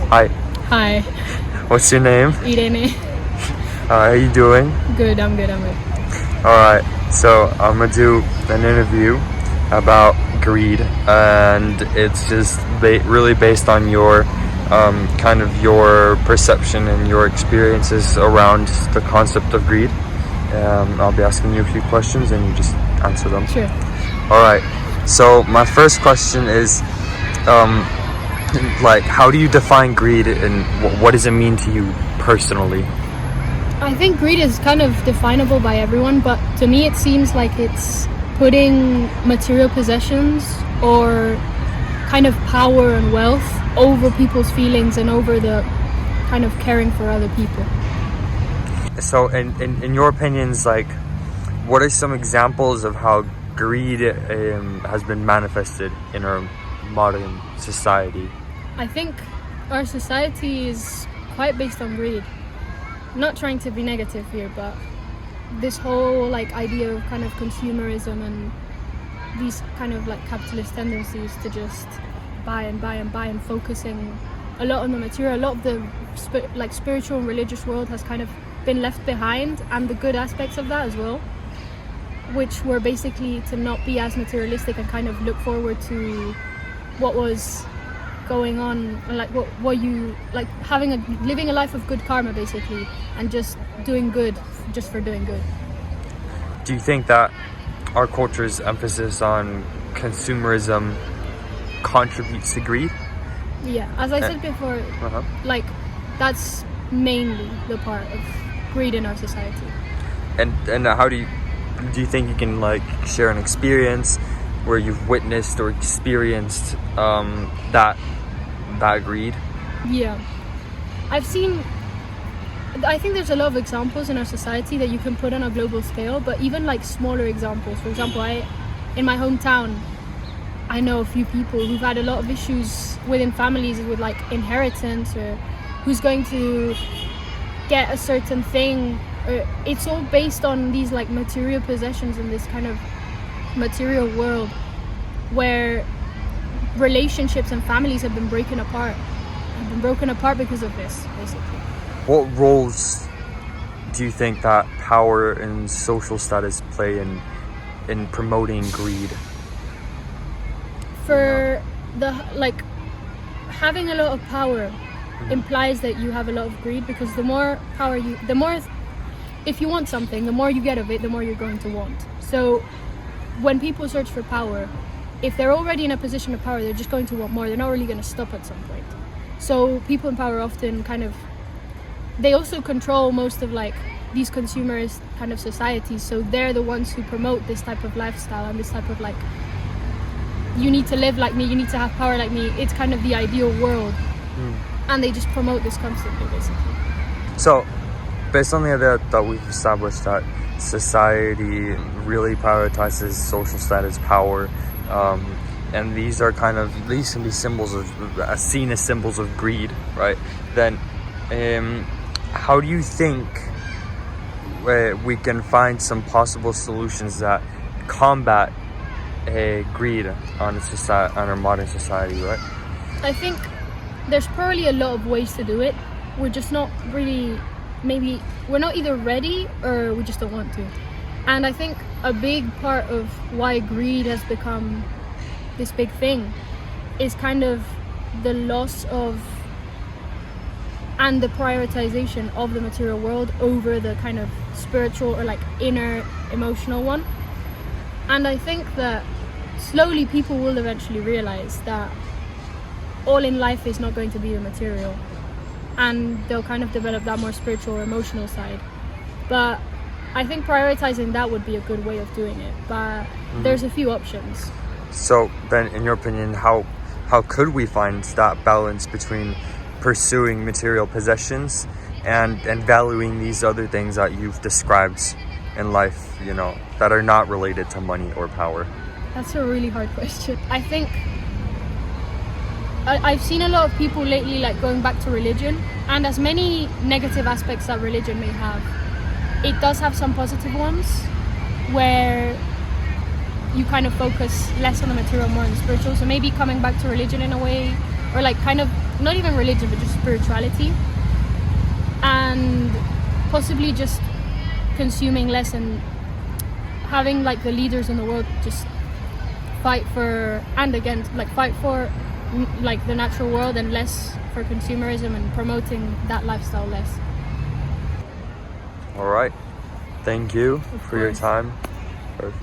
Hi, Hi, what's your name? Irene. How are you doing? Good, I'm good. Alright, so I'm gonna do an interview about greed, and it's just really based on your kind of your perception and your experiences around the concept of greed. I'll be asking you a few questions and you just answer them. Sure. Alright, so my first question is like, how do you define greed and what does it mean to you personally? I think greed is kind of definable by everyone, but to me it seems like it's putting material possessions or kind of power and wealth over people's feelings and over the kind of caring for other people. So, in your opinions, like, what are some examples of how greed has been manifested in our modern society? I think our society is quite based on greed. Not trying to be negative here, but this whole like idea of kind of consumerism and these kind of like capitalist tendencies to just buy and buy and buy and focusing a lot on the material. A lot of the spiritual and religious world has kind of been left behind, and the good aspects of that as well, which were basically to not be as materialistic and kind of look forward to what was going on, and like what you like living a life of good karma basically, and just doing good just for doing good. Do you think that our culture's emphasis on consumerism contributes to greed? Yeah, as I said before, like that's mainly the part of greed in our society. And how do you think you can like share an experience where you've witnessed or experienced that greed? Yeah, I think there's a lot of examples in our society that you can put on a global scale, but even like smaller examples. For example, in my hometown, I know a few people who've had a lot of issues within families with like inheritance, or who's going to get a certain thing. It's all based on these like material possessions in this kind of material world where relationships and families have been broken apart because of this, basically. What roles do you think that power and social status play in promoting greed? For the like, having a lot of power implies that you have a lot of greed, because the more power if you want something, the more you get of it, the more you're going to want. So when people search for power, if they're already in a position of power, they're just going to want more. They're not really going to stop at some point. So people in power often they also control most of like these consumerist kind of societies. So they're the ones who promote this type of lifestyle and this type of like, you need to live like me, you need to have power like me. It's kind of the ideal world. And they just promote this constantly, basically. So, based on the idea that we've established that society really prioritizes social status, power, and these can be symbols of, seen as symbols of greed, right? Then, how do you think we can find some possible solutions that combat greed on our modern society, right? I think there's probably a lot of ways to do it. We're just not really, maybe we're not either ready or we just don't want to. And I think a big part of why greed has become this big thing is kind of the loss of and the prioritization of the material world over the kind of spiritual or like inner emotional one. And I think that slowly people will eventually realize that all in life is not going to be the material, and they'll kind of develop that more spiritual or emotional side. But I think prioritizing that would be a good way of doing it, but there's a few options. So then, in your opinion, how could we find that balance between pursuing material possessions and valuing these other things that you've described in life, that are not related to money or power? That's a really hard question. I think I've seen a lot of people lately like going back to religion, and as many negative aspects that religion may have, it does have some positive ones where you kind of focus less on the material, more on the spiritual. So maybe coming back to religion in a way, or like kind of not even religion, but just spirituality, and possibly just consuming less and having like the leaders in the world just fight for and against, like fight for like the natural world and less for consumerism and promoting that lifestyle less. All right. Thank you Of for your course. time. Perfect.